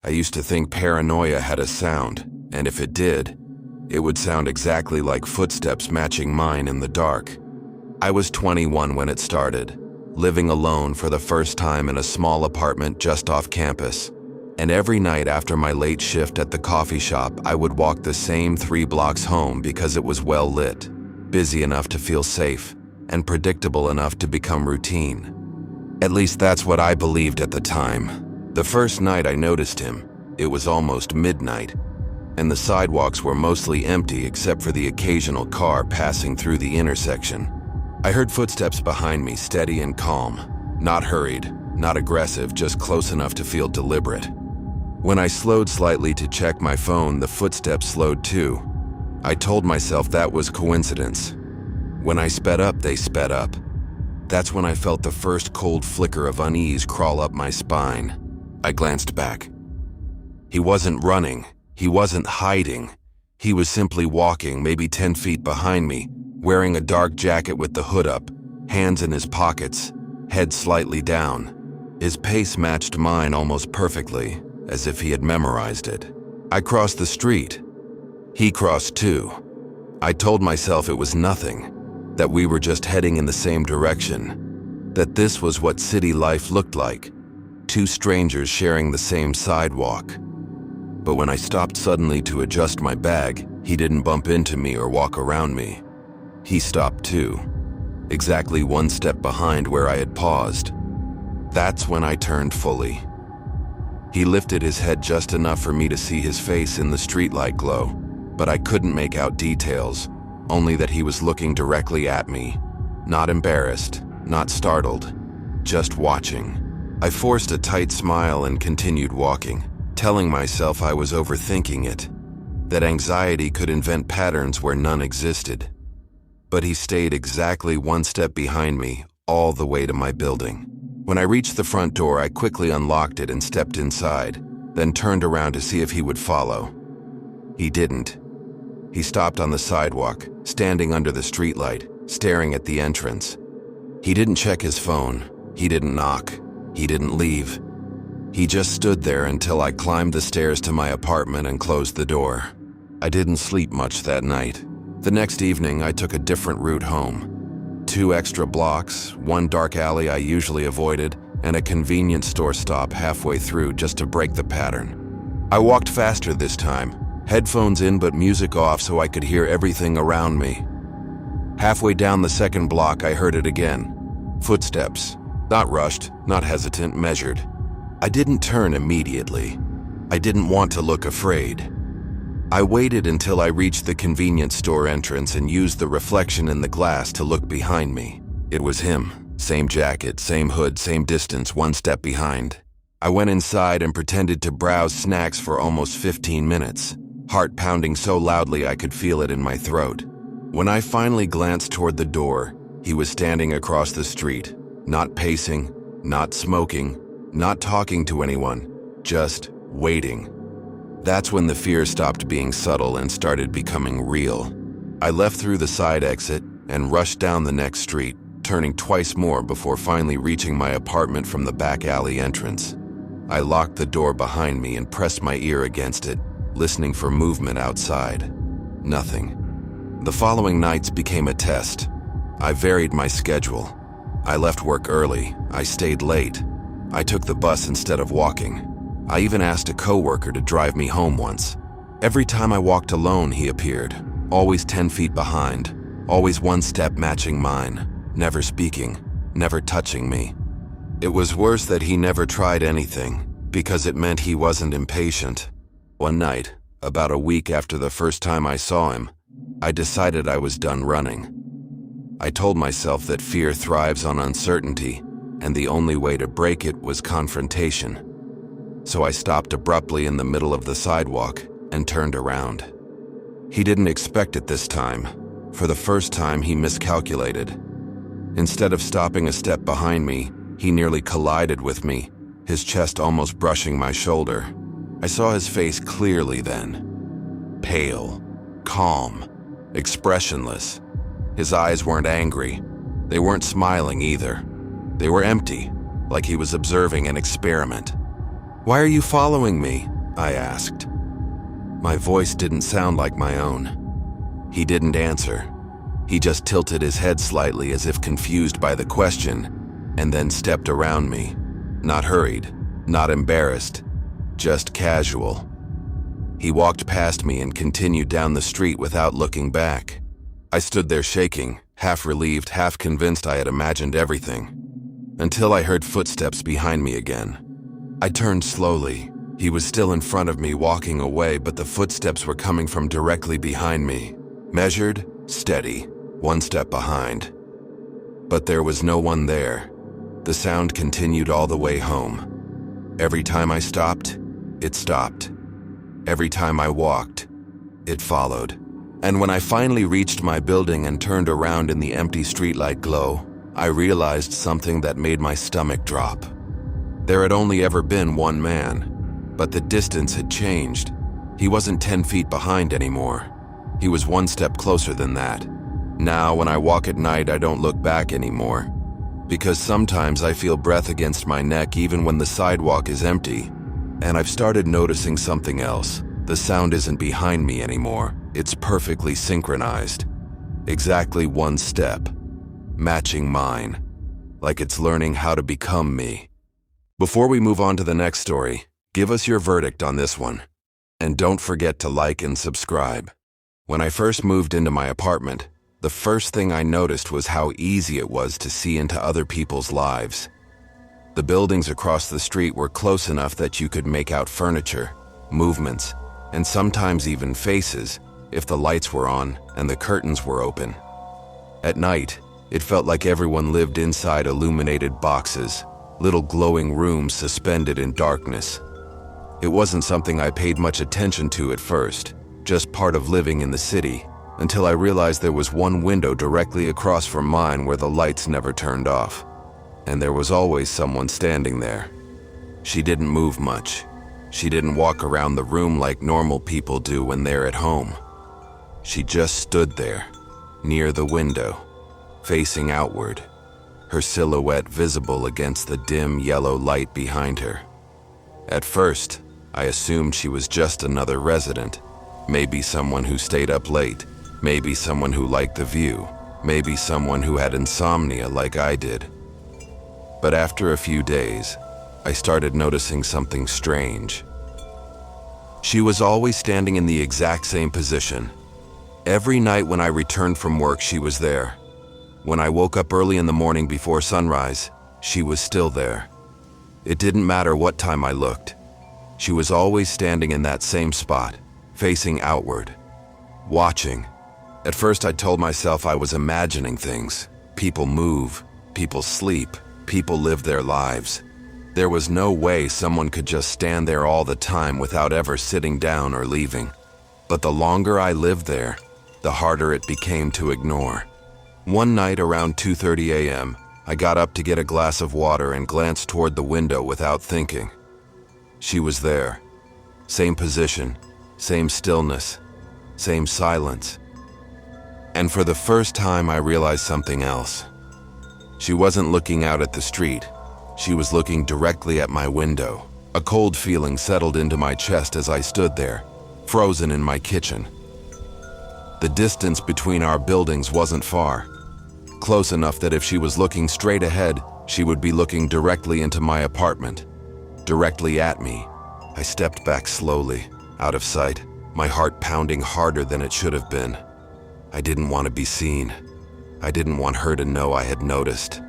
I used to think paranoia had a sound, and if it did, it would sound exactly like footsteps matching mine in the dark. I was 21 when it started, living alone for the first time in a small apartment just off campus. And every night after my late shift at the coffee shop, I would walk the same 3 blocks home because it was well lit, busy enough to feel safe, and predictable enough to become routine. At least that's what I believed at the time. The first night I noticed him, it was almost midnight, and the sidewalks were mostly empty except for the occasional car passing through the intersection. I heard footsteps behind me, steady and calm, not hurried, not aggressive, just close enough to feel deliberate. When I slowed slightly to check my phone, the footsteps slowed too. I told myself that was coincidence. When I sped up, they sped up. That's when I felt the first cold flicker of unease crawl up my spine. I glanced back. He wasn't running. He wasn't hiding. He was simply walking, maybe 10 feet behind me, wearing a dark jacket with the hood up, hands in his pockets, head slightly down. His pace matched mine almost perfectly, as if he had memorized it. I crossed the street. He crossed too. I told myself it was nothing, that we were just heading in the same direction, that this was what city life looked like, 2 strangers sharing the same sidewalk. But when I stopped suddenly to adjust my bag, he didn't bump into me or walk around me. He stopped too, exactly 1 step behind where I had paused. That's when I turned fully. He lifted his head just enough for me to see his face in the streetlight glow, but I couldn't make out details, only that he was looking directly at me. Not embarrassed, not startled, just watching. I forced a tight smile and continued walking, telling myself I was overthinking it, that anxiety could invent patterns where none existed. But he stayed exactly 1 step behind me, all the way to my building. When I reached the front door, I quickly unlocked it and stepped inside, then turned around to see if he would follow. He didn't. He stopped on the sidewalk, standing under the streetlight, staring at the entrance. He didn't check his phone. He didn't knock. He didn't leave. He just stood there until I climbed the stairs to my apartment and closed the door. I didn't sleep much that night. The next evening, I took a different route home. 2 extra blocks, 1 dark alley I usually avoided, and a convenience store stop halfway through just to break the pattern. I walked faster this time, headphones in but music off so I could hear everything around me. Halfway down the 2nd block, I heard it again. Footsteps. Not rushed, not hesitant, measured. I didn't turn immediately. I didn't want to look afraid. I waited until I reached the convenience store entrance and used the reflection in the glass to look behind me. It was him. Same jacket, same hood, same distance, 1 step behind. I went inside and pretended to browse snacks for almost 15 minutes, heart pounding so loudly I could feel it in my throat. When I finally glanced toward the door, he was standing across the street, not pacing, not smoking, not talking to anyone, just waiting. That's when the fear stopped being subtle and started becoming real. I left through the side exit and rushed down the next street, turning twice more before finally reaching my apartment from the back alley entrance. I locked the door behind me and pressed my ear against it, listening for movement outside. Nothing. The following nights became a test. I varied my schedule. I left work early. I stayed late. I took the bus instead of walking. I even asked a coworker to drive me home once. Every time I walked alone, he appeared, always 10 feet behind, always 1 step matching mine, never speaking, never touching me. It was worse that he never tried anything, because it meant he wasn't impatient. One night, about a week after the first time I saw him, I decided I was done running. I told myself that fear thrives on uncertainty, and the only way to break it was confrontation. So I stopped abruptly in the middle of the sidewalk and turned around. He didn't expect it this time. For the first time, he miscalculated. Instead of stopping a step behind me, he nearly collided with me, his chest almost brushing my shoulder. I saw his face clearly then. Pale, calm, expressionless. His eyes weren't angry. They weren't smiling either. They were empty, like he was observing an experiment. "Why are you following me?" I asked. My voice didn't sound like my own. He didn't answer. He just tilted his head slightly as if confused by the question, and then stepped around me. Not hurried, not embarrassed, just casual. He walked past me and continued down the street without looking back. I stood there shaking, half relieved, half convinced I had imagined everything, until I heard footsteps behind me again. I turned slowly. He was still in front of me, walking away, but the footsteps were coming from directly behind me. Measured, steady, one step behind. But there was no one there. The sound continued all the way home. Every time I stopped, it stopped. Every time I walked, it followed. And when I finally reached my building and turned around in the empty streetlight glow, I realized something that made my stomach drop. There had only ever been one man, but the distance had changed. He wasn't 10 feet behind anymore. He was one step closer than that. Now, when I walk at night, I don't look back anymore, because sometimes I feel breath against my neck even when the sidewalk is empty. And I've started noticing something else. The sound isn't behind me anymore. It's perfectly synchronized. Exactly one step, matching mine, like it's learning how to become me. Before we move on to the next story, give us your verdict on this one. And don't forget to like and subscribe. When I first moved into my apartment, the first thing I noticed was how easy it was to see into other people's lives. The buildings across the street were close enough that you could make out furniture, movements, and sometimes even faces if the lights were on and the curtains were open. At night, it felt like everyone lived inside illuminated boxes, little glowing rooms suspended in darkness. It wasn't something I paid much attention to at first, just part of living in the city, until I realized there was one window directly across from mine where the lights never turned off. And there was always someone standing there. She didn't move much. She didn't walk around the room like normal people do when they're at home. She just stood there, near the window, facing outward, her silhouette visible against the dim yellow light behind her. At first, I assumed she was just another resident, maybe someone who stayed up late, maybe someone who liked the view, maybe someone who had insomnia like I did. But after a few days, I started noticing something strange. She was always standing in the exact same position. Every night when I returned from work, she was there. When I woke up early in the morning before sunrise, she was still there. It didn't matter what time I looked. She was always standing in that same spot, facing outward, watching. At first I told myself I was imagining things. People move, people sleep, people live their lives. There was no way someone could just stand there all the time without ever sitting down or leaving. But the longer I lived there, the harder it became to ignore. One night around 2:30 a.m., I got up to get a glass of water and glanced toward the window without thinking. She was there. Same position, same stillness, same silence. And for the first time, I realized something else. She wasn't looking out at the street. She was looking directly at my window. A cold feeling settled into my chest as I stood there, frozen in my kitchen. The distance between our buildings wasn't far. Close enough that if she was looking straight ahead, she would be looking directly into my apartment, directly at me. I stepped back slowly, out of sight, my heart pounding harder than it should have been. I didn't want to be seen. I didn't want her to know I had noticed.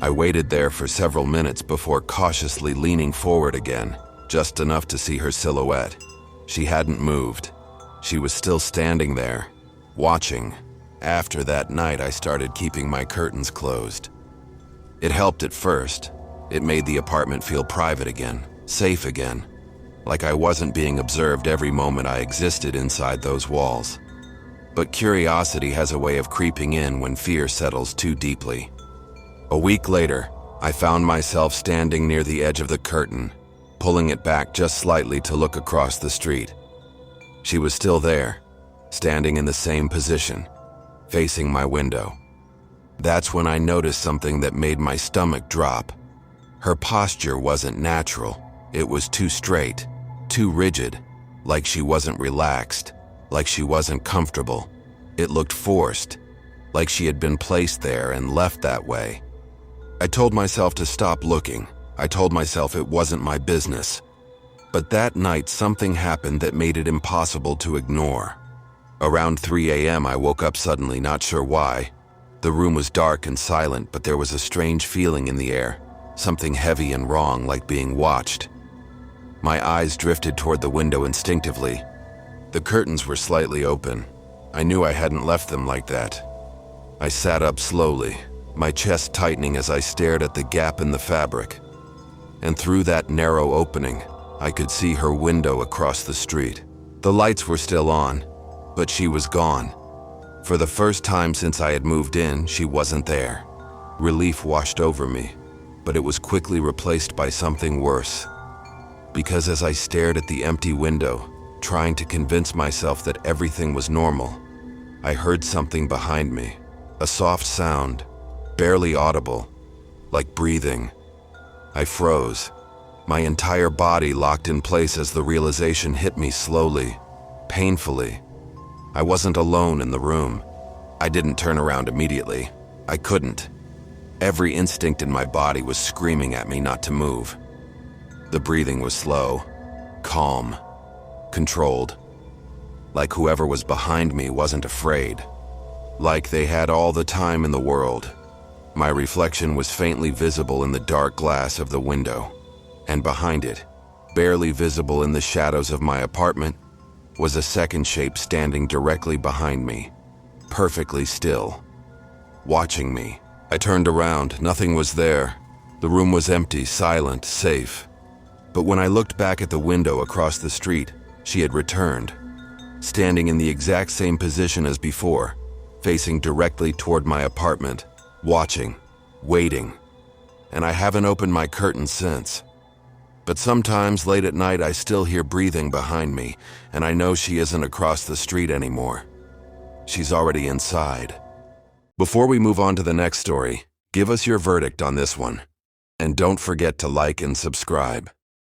I waited there for several minutes before cautiously leaning forward again, just enough to see her silhouette. She hadn't moved. She was still standing there, watching. After that night, I started keeping my curtains closed. It helped at first. It made the apartment feel private again, safe again, like I wasn't being observed every moment I existed inside those walls. But curiosity has a way of creeping in when fear settles too deeply. A week later, I found myself standing near the edge of the curtain, pulling it back just slightly to look across the street. She was still there, standing in the same position, facing my window. That's when I noticed something that made my stomach drop. Her posture wasn't natural. It was too straight, Too rigid, like she wasn't relaxed, like she wasn't comfortable. It looked forced, like she had been placed there and left that way. I told myself to stop looking. I told myself it wasn't my business. But that night, something happened that made it impossible to ignore. Around 3 a.m., I woke up suddenly, not sure why. The room was dark and silent, but there was a strange feeling in the air, something heavy and wrong, like being watched. My eyes drifted toward the window instinctively. The curtains were slightly open. I knew I hadn't left them like that. I sat up slowly, my chest tightening as I stared at the gap in the fabric. And through that narrow opening, I could see her window across the street. The lights were still on, but she was gone. For the first time since I had moved in, she wasn't there. Relief washed over me, but it was quickly replaced by something worse. Because as I stared at the empty window, trying to convince myself that everything was normal, I heard something behind me, a soft sound, barely audible, like breathing. I froze. My entire body locked in place as the realization hit me slowly, painfully. I wasn't alone in the room. I didn't turn around immediately. I couldn't. Every instinct in my body was screaming at me not to move. The breathing was slow, calm, controlled. Like whoever was behind me wasn't afraid. Like they had all the time in the world. My reflection was faintly visible in the dark glass of the window. And behind it, barely visible in the shadows of my apartment, was a second shape standing directly behind me, perfectly still, watching me. I turned around. Nothing was there. The room was empty, silent, safe. But when I looked back at the window across the street, she had returned, standing in the exact same position as before, facing directly toward my apartment, watching, waiting. And I haven't opened my curtains since. But sometimes late at night I still hear breathing behind me, and I know she isn't across the street anymore. She's already inside. Before we move on to the next story, give us your verdict on this one. And don't forget to like and subscribe.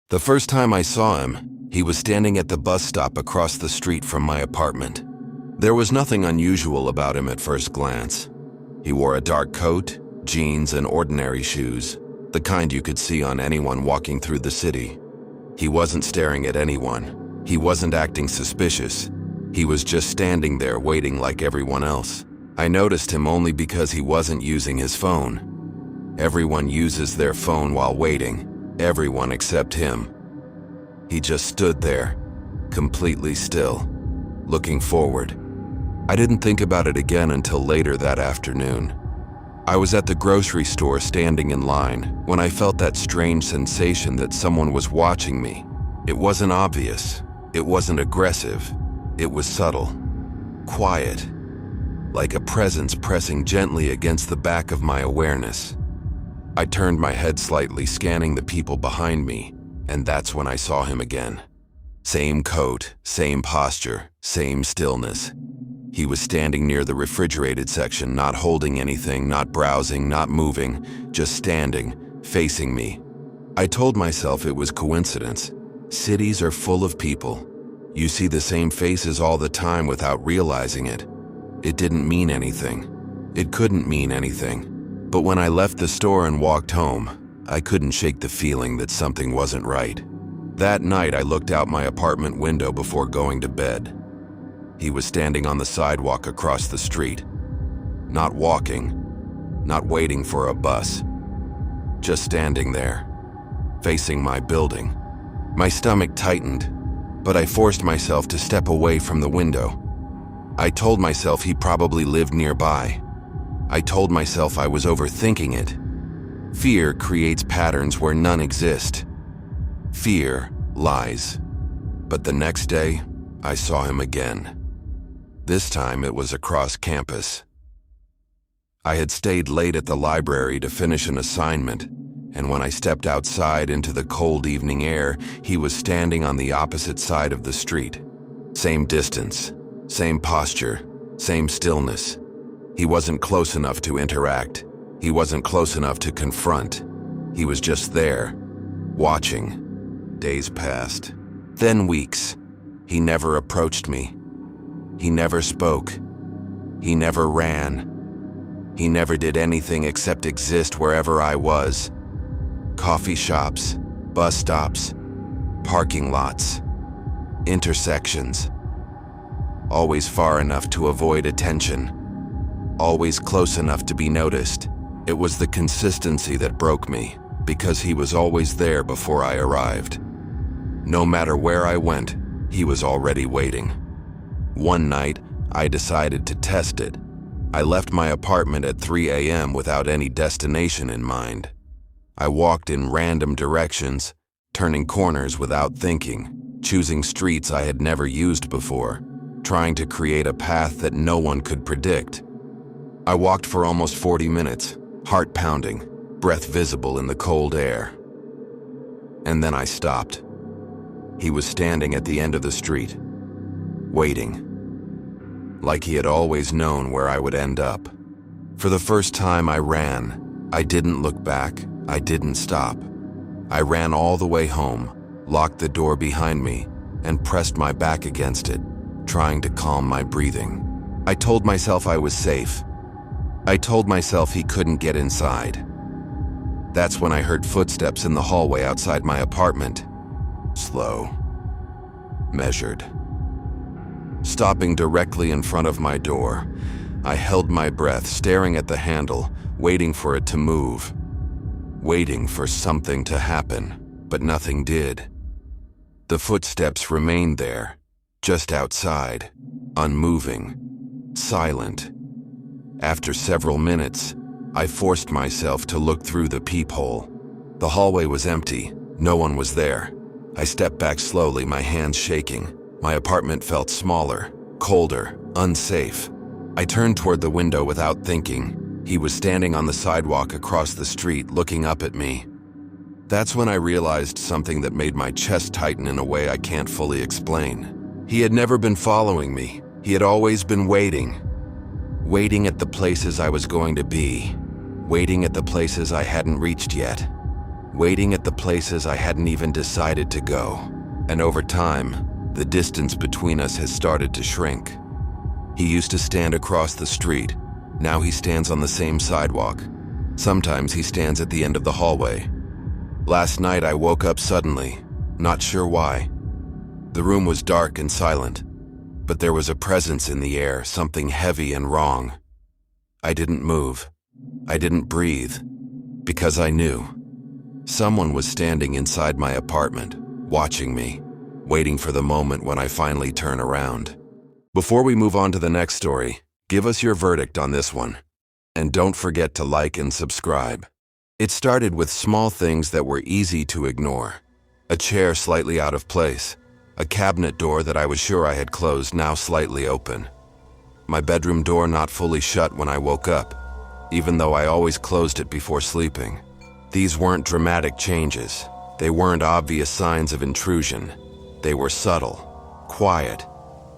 The first time I saw him, he was standing at the bus stop across the street from my apartment. There was nothing unusual about him at first glance. He wore a dark coat, jeans, and ordinary shoes. The kind you could see on anyone walking through the city. He wasn't staring at anyone. He wasn't acting suspicious. He was just standing there waiting like everyone else. I noticed him only because he wasn't using his phone. Everyone uses their phone while waiting. Everyone except him. He just stood there, completely still, looking forward. I didn't think about it again until later that afternoon. I was at the grocery store standing in line when I felt that strange sensation that someone was watching me. It wasn't obvious. It wasn't aggressive. It was subtle, quiet, like a presence pressing gently against the back of my awareness. I turned my head slightly, scanning the people behind me, and that's when I saw him again. Same coat, same posture, same stillness. He was standing near the refrigerated section, not holding anything, not browsing, not moving, just standing, facing me. I told myself it was coincidence. Cities are full of people. You see the same faces all the time without realizing it. It didn't mean anything. It couldn't mean anything. But when I left the store and walked home, I couldn't shake the feeling that something wasn't right. That night, I looked out my apartment window before going to bed. He was standing on the sidewalk across the street. Not walking, not waiting for a bus. Just standing there, facing my building. My stomach tightened, but I forced myself to step away from the window. I told myself he probably lived nearby. I told myself I was overthinking it. Fear creates patterns where none exist. Fear lies. But the next day, I saw him again. This time it was across campus. I had stayed late at the library to finish an assignment, and when I stepped outside into the cold evening air, he was standing on the opposite side of the street. Same distance, same posture, same stillness. He wasn't close enough to interact. He wasn't close enough to confront. He was just there, watching. Days passed. Then weeks. He never approached me. He never spoke. He never ran. He never did anything except exist wherever I was. Coffee shops, bus stops, parking lots, intersections. Always far enough to avoid attention. Always close enough to be noticed. It was the consistency that broke me, because he was always there before I arrived. No matter where I went, he was already waiting. One night, I decided to test it. I left my apartment at 3 a.m. without any destination in mind. I walked in random directions, turning corners without thinking, choosing streets I had never used before, trying to create a path that no one could predict. I walked for almost 40 minutes, heart pounding, breath visible in the cold air. And then I stopped. He was standing at the end of the street, waiting. Like he had always known where I would end up. For the first time I ran. I didn't look back. I didn't stop. I ran all the way home, locked the door behind me, and pressed my back against it, trying to calm my breathing. I told myself I was safe. I told myself he couldn't get inside. That's when I heard footsteps in the hallway outside my apartment. Slow. Measured. Stopping directly in front of my door, I held my breath, staring at the handle, waiting for it to move. Waiting for something to happen, but nothing did. The footsteps remained there, just outside, unmoving, silent. After several minutes, I forced myself to look through the peephole. The hallway was empty. No one was there. I stepped back slowly, my hands shaking. My apartment felt smaller, colder, unsafe. I turned toward the window without thinking. He was standing on the sidewalk across the street, looking up at me. That's when I realized something that made my chest tighten in a way I can't fully explain. He had never been following me. He had always been waiting. Waiting at the places I was going to be. Waiting at the places I hadn't reached yet. Waiting at the places I hadn't even decided to go. And over time, the distance between us has started to shrink. He used to stand across the street. Now he stands on the same sidewalk. Sometimes he stands at the end of the hallway. Last night I woke up suddenly, not sure why. The room was dark and silent, but there was a presence in the air, something heavy and wrong. I didn't move. I didn't breathe, because I knew. Someone was standing inside my apartment, watching me, waiting for the moment when I finally turn around. Before we move on to the next story, give us your verdict on this one. And don't forget to like and subscribe. It started with small things that were easy to ignore. A chair slightly out of place. A cabinet door that I was sure I had closed, now slightly open. My bedroom door not fully shut when I woke up, even though I always closed it before sleeping. These weren't dramatic changes. They weren't obvious signs of intrusion. They were subtle, quiet,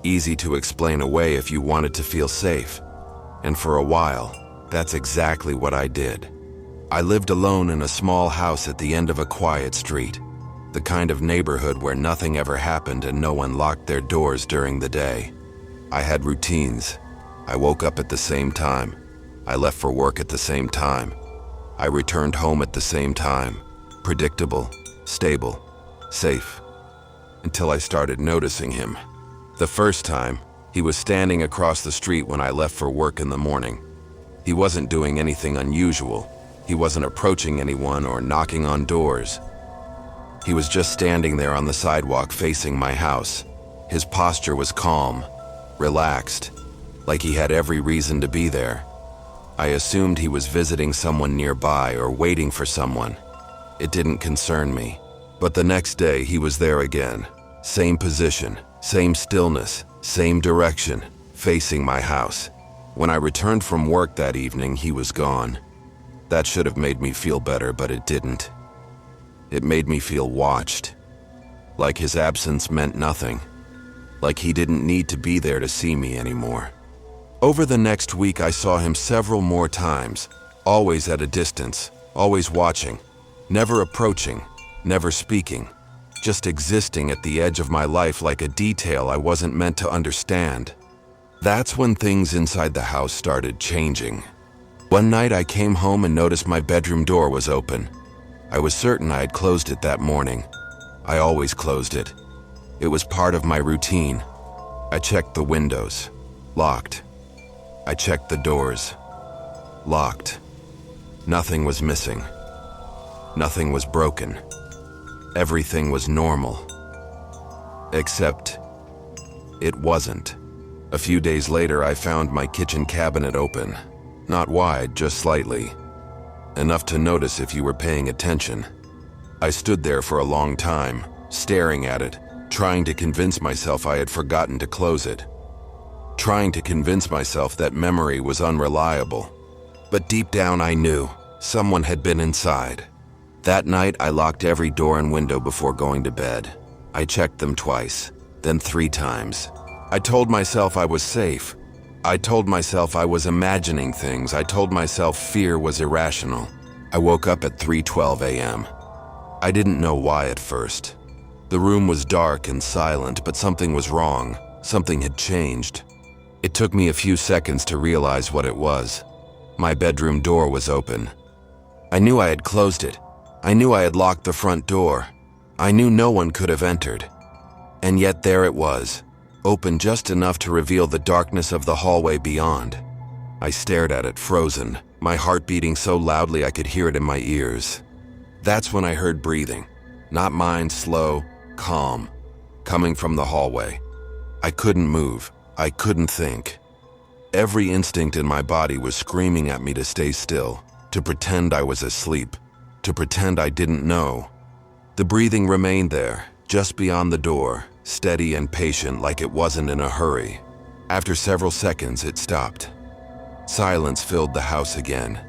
easy to explain away if you wanted to feel safe. And for a while, that's exactly what I did. I lived alone in a small house at the end of a quiet street, the kind of neighborhood where nothing ever happened and no one locked their doors during the day. I had routines. I woke up at the same time. I left for work at the same time. I returned home at the same time. Predictable, stable, safe. Until I started noticing him. The first time, he was standing across the street when I left for work in the morning. He wasn't doing anything unusual. He wasn't approaching anyone or knocking on doors. He was just standing there on the sidewalk facing my house. His posture was calm, relaxed, like he had every reason to be there. I assumed he was visiting someone nearby or waiting for someone. It didn't concern me. But the next day, he was there again. Same position, same stillness, same direction, facing my house. When I returned from work that evening, he was gone. That should have made me feel better, but it didn't. It made me feel watched. Like his absence meant nothing. Like he didn't need to be there to see me anymore. Over the next week, I saw him several more times, always at a distance, always watching, never approaching, never speaking. just existing at the edge of my life like a detail I wasn't meant to understand. That's when things inside the house started changing. One night I came home and noticed my bedroom door was open. I was certain I had closed it that morning. I always closed it. It was part of my routine. I checked the windows. Locked. I checked the doors. Locked. Nothing was missing. Nothing was broken. Everything was normal. Except it wasn't. A few days later, I found my kitchen cabinet open. Not wide, just slightly. Enough to notice if you were paying attention. I stood there for a long time, staring at it, trying to convince myself I had forgotten to close it. Trying to convince myself that memory was unreliable. But deep down I knew someone had been inside. That night I locked every door and window before going to bed. I checked them twice, then 3 times. I told myself I was safe. I told myself I was imagining things. I told myself fear was irrational. I woke up at 3:12 a.m. I didn't know why at first. The room was dark and silent, but something was wrong. Something had changed. It took me a few seconds to realize what it was. My bedroom door was open. I knew I had closed it. I knew I had locked the front door. I knew no one could have entered. And yet there it was, open just enough to reveal the darkness of the hallway beyond. I stared at it, frozen, my heart beating so loudly I could hear it in my ears. That's when I heard breathing, not mine, slow, calm, coming from the hallway. I couldn't move. I couldn't think. Every instinct in my body was screaming at me to stay still, to pretend I was asleep, to pretend I didn't know. The breathing remained there, just beyond the door, steady and patient like it wasn't in a hurry. After several seconds, it stopped. Silence filled the house again.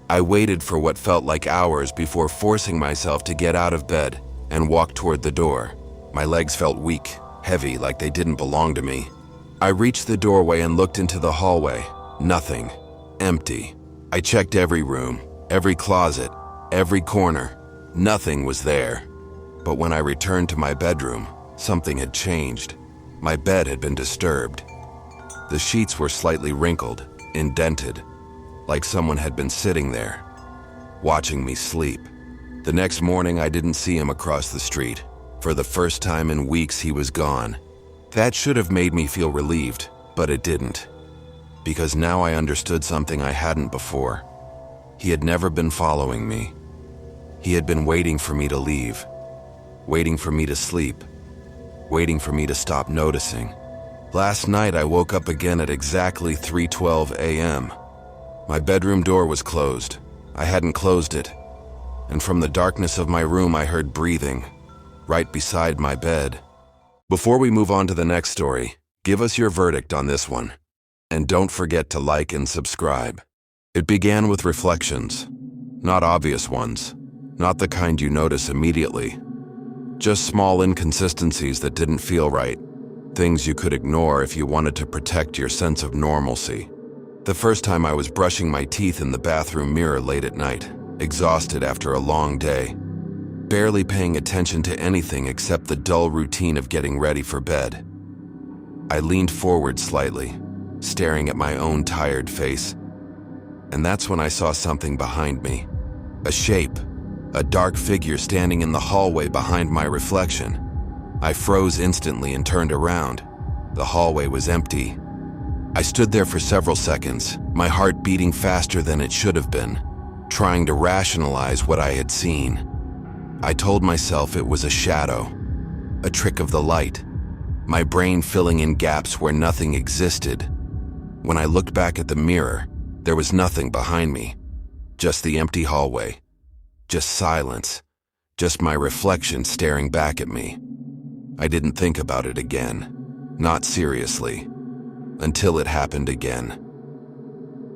I waited for what felt like hours before forcing myself to get out of bed and walk toward the door. My legs felt weak, heavy, like they didn't belong to me. I reached the doorway and looked into the hallway. Nothing. Empty. I checked every room, every closet, every corner. Nothing was there. But when I returned to my bedroom, something had changed. My bed had been disturbed. The sheets were slightly wrinkled, indented, like someone had been sitting there, watching me sleep. The next morning, I didn't see him across the street. For the first time in weeks, he was gone. That should have made me feel relieved, but it didn't. Because now I understood something I hadn't before. He had never been following me. He had been waiting for me to leave, waiting for me to sleep, waiting for me to stop noticing. Last night, I woke up again at exactly 3:12 a.m. My bedroom door was closed. I hadn't closed it. And from the darkness of my room, I heard breathing, right beside my bed. Before we move on to the next story, give us your verdict on this one. And don't forget to like and subscribe. It began with reflections, not obvious ones, not the kind you notice immediately. Just small inconsistencies that didn't feel right, things you could ignore if you wanted to protect your sense of normalcy. The first time I was brushing my teeth in the bathroom mirror late at night, exhausted after a long day, barely paying attention to anything except the dull routine of getting ready for bed. I leaned forward slightly, staring at my own tired face, and that's when I saw something behind me. A shape, a dark figure standing in the hallway behind my reflection. I froze instantly and turned around. The hallway was empty. I stood there for several seconds, my heart beating faster than it should have been, trying to rationalize what I had seen. I told myself it was a shadow, a trick of the light, my brain filling in gaps where nothing existed. When I looked back at the mirror, there was nothing behind me, just the empty hallway, just silence, just my reflection staring back at me. I didn't think about it again, not seriously, until it happened again.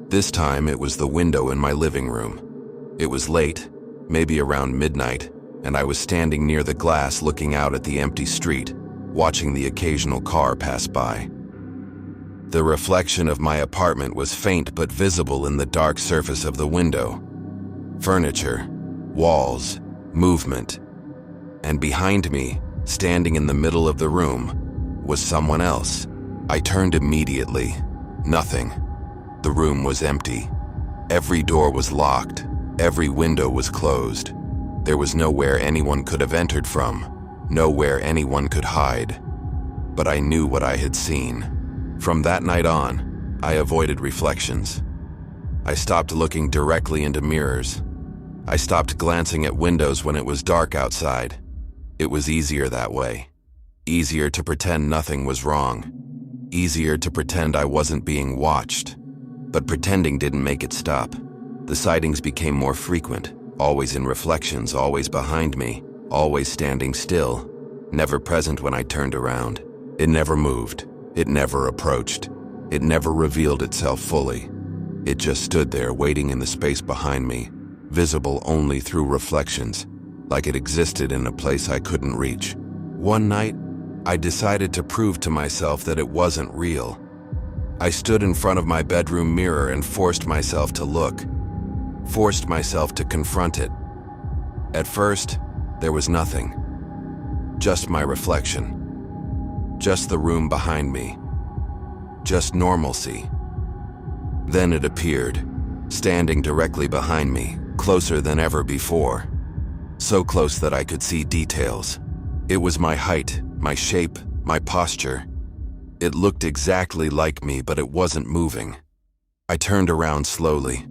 This time it was the window in my living room. It was late, maybe around midnight, and I was standing near the glass looking out at the empty street, watching the occasional car pass by. The reflection of my apartment was faint but visible in the dark surface of the window. Furniture, walls, movement. And behind me, standing in the middle of the room, was someone else. I turned immediately. Nothing. The room was empty. Every door was locked. Every window was closed. There was nowhere anyone could have entered from, nowhere anyone could hide. But I knew what I had seen. From that night on, I avoided reflections. I stopped looking directly into mirrors. I stopped glancing at windows when it was dark outside. It was easier that way. Easier to pretend nothing was wrong. Easier to pretend I wasn't being watched. But pretending didn't make it stop. The sightings became more frequent, always in reflections, always behind me, always standing still, never present when I turned around. It never moved. It never approached. It never revealed itself fully. It just stood there waiting in the space behind me, visible only through reflections, like it existed in a place I couldn't reach. One night, I decided to prove to myself that it wasn't real. I stood in front of my bedroom mirror and forced myself to look, forced myself to confront it. At first, there was nothing. Just my reflection. Just the room behind me. Just normalcy. Then it appeared, standing directly behind me, closer than ever before. So close that I could see details. It was my height, my shape, my posture. It looked exactly like me, but it wasn't moving. I turned around slowly.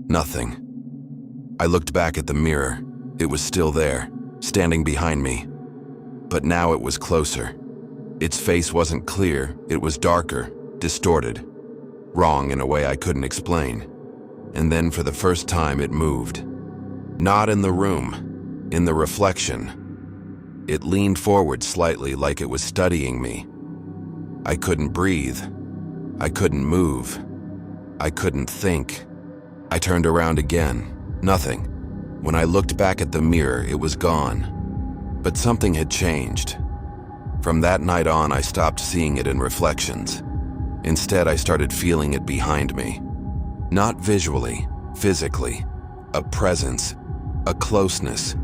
Nothing. I looked back at the mirror. It was still there, standing behind me. But now it was closer. Its face wasn't clear. It was darker, distorted, wrong in a way I couldn't explain. And then for the first time it moved. Not in the room, in the reflection. It leaned forward slightly like it was studying me. I couldn't breathe. I couldn't move. I couldn't think. I turned around again. Nothing. When I looked back at the mirror, it was gone. But something had changed. From that night on, I stopped seeing it in reflections. Instead, I started feeling it behind me. Not visually, physically. A presence, a closeness,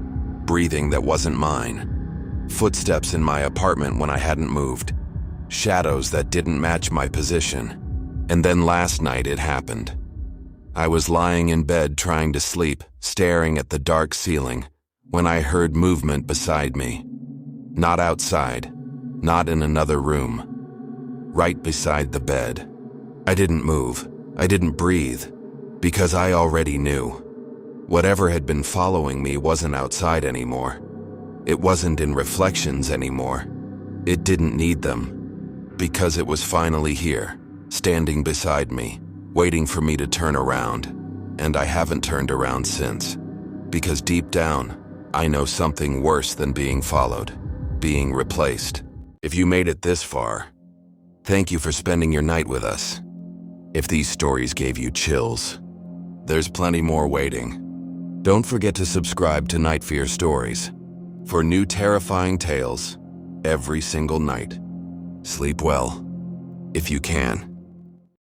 breathing that wasn't mine. Footsteps in my apartment when I hadn't moved. Shadows that didn't match my position. And then last night it happened. I was lying in bed trying to sleep, staring at the dark ceiling, when I heard movement beside me. Not outside, not in another room. Right beside the bed. I didn't move. I didn't breathe, because I already knew. Whatever had been following me wasn't outside anymore. It wasn't in reflections anymore. It didn't need them. Because it was finally here, standing beside me, waiting for me to turn around. And I haven't turned around since. Because deep down, I know something worse than being followed, being replaced. If you made it this far, thank you for spending your night with us. If these stories gave you chills, there's plenty more waiting. Don't forget to subscribe to NightFear Stories for new terrifying tales every single night. Sleep well, if you can.